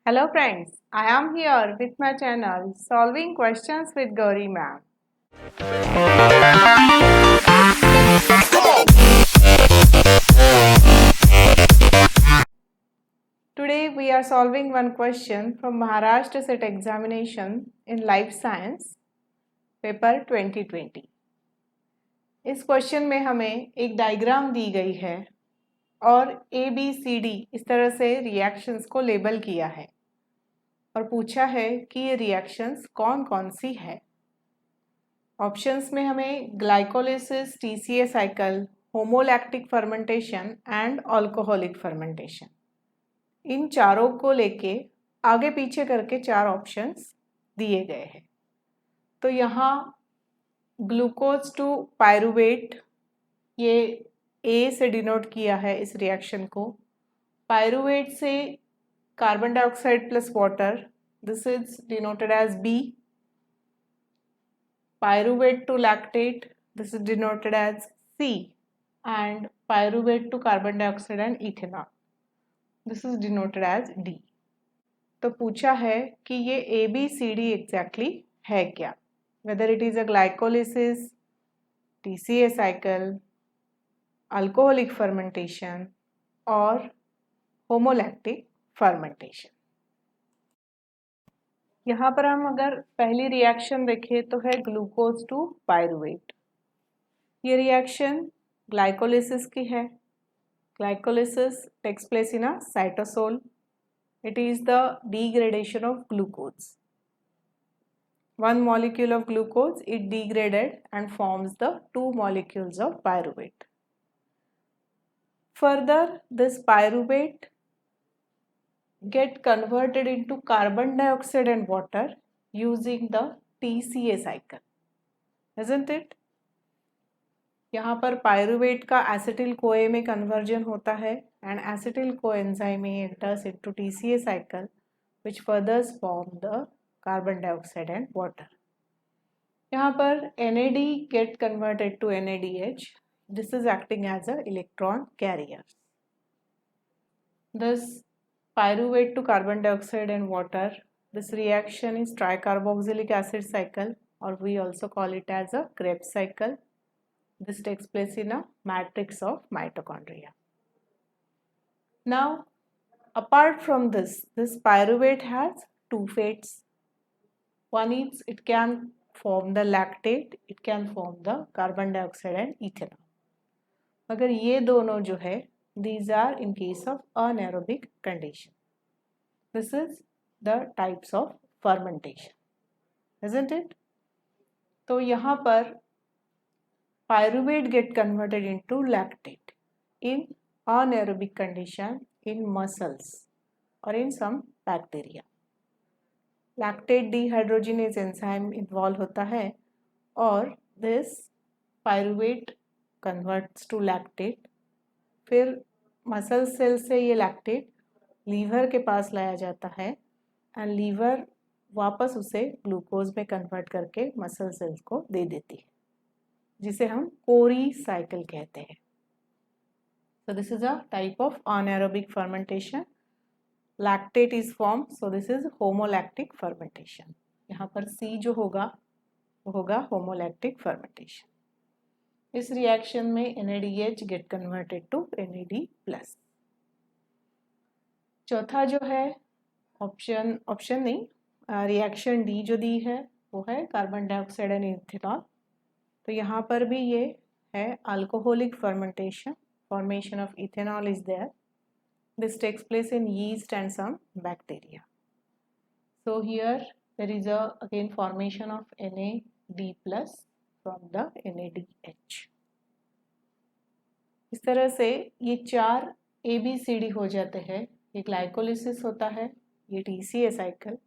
Hello friends, I am here with my channel Solving Questions with Gauri Ma'am. Today we are solving one question from Maharashtra Set Examination in Life Science, paper 2020। इस question में हमें एक diagram दी गई है और ABCD इस तरह से रिएक्शंस को लेबल किया है और पूछा है कि ये रिएक्शंस कौन कौन सी है। ऑप्शंस में हमें glycolysis, TCA cycle, homolactic fermentation and alcoholic fermentation, इन चारों को लेके आगे पीछे करके चार ऑप्शंस दिए गए हैं। तो यहाँ ग्लूकोज टू पायरुवेट, ये A से डिनोट किया है इस रिएक्शन को। पायरुवेट से carbon dioxide plus water, this is denoted as B। Pyruvate to lactate, this is denoted as C, and pyruvate to carbon dioxide and ethanol, this is denoted as D। तो पूछा है कि ये ABCD exactly है क्या, whether it is a glycolysis, TCA cycle, alcoholic fermentation और homolactic fermentation। यहाँ पर हम अगर पहली रिएक्शन देखें तो है ग्लूकोज टू पायरुवेट। ये रिएक्शन ग्लाइकोलिसिस की है। Glycolysis takes place in a cytosol. It is the degradation of glucose. One molecule of glucose it degraded and forms the two molecules of pyruvate. Further, this pyruvate get converted into carbon dioxide and water using the TCA cycle, isn't it? यहाँ पर pyruvate का acetyl कोए में conversion होता है and acetyl coenzyme enters into TCA cycle which further form the carbon dioxide and water. यहाँ पर NAD get converted to NADH. This is acting as a electron carrier. This pyruvate to carbon dioxide and water, this reaction is tricarboxylic acid cycle, or we also call it as a Krebs cycle. This takes place in a matrix of mitochondria. Now, apart from this pyruvate has two fates. One is it can form the lactate, it can form the carbon dioxide and ethanol. अगर ये दोनों जो है, these are in case of anaerobic condition. This is the types of fermentation, isn't it? तो यहाँ पर pyruvate get converted into lactate in anaerobic condition in muscles or in some bacteria. Lactate dehydrogenase enzyme involve होता है और this pyruvate converts to lactate. फिर muscle cell से ये lactate liver के पास लाया जाता है एंड लीवर वापस उसे ग्लूकोज में कन्वर्ट करके मसल सेल्स को दे देती है, जिसे हम कोरी साइकिल कहते हैं। So this is a type of anaerobic fermentation. Lactate is formed, so this is homolactic fermentation. यहाँ पर C जो होगा वो होगा homolactic fermentation. इस रिएक्शन में NADH get converted to NAD+. चौथा जो है ऑप्शन नहीं, रिएक्शन D जो दी है वो है कार्बन डाइऑक्साइड एंड इथेनॉल। तो यहाँ पर भी ये है alcoholic fermentation, formation of ethanol is there. This takes place in yeast and some bacteria. So here there is again formation of NAD+ from the NADH. इस तरह से ये चार ABCD हो जाते हैं। ये ग्लाइकोलिसिस होता है, ये TCA cycle,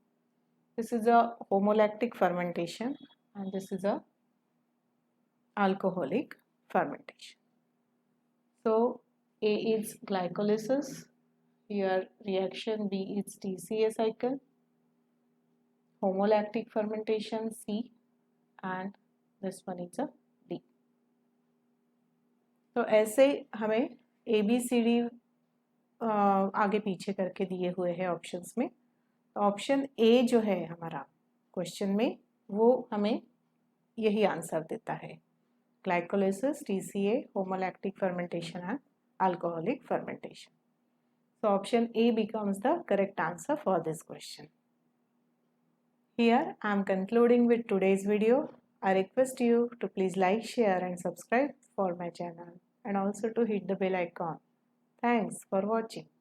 this is a homolactic fermentation and this is a alcoholic fermentation. So A is glycolysis, here reaction B is TCA cycle, homolactic fermentation C, and this one is a D. तो ऐसे हमें ABCD आगे पीछे करके दिए हुए हैं options में। ऑप्शन ए जो है हमारा क्वेश्चन में वो हमें यही आंसर देता है, glycolysis, TCA, homolactic fermentation and alcoholic fermentation. So option A becomes the correct answer for this question. Here I am concluding with today's video. I request you to please like, share and subscribe for my channel and also to hit the bell icon. Thanks for watching.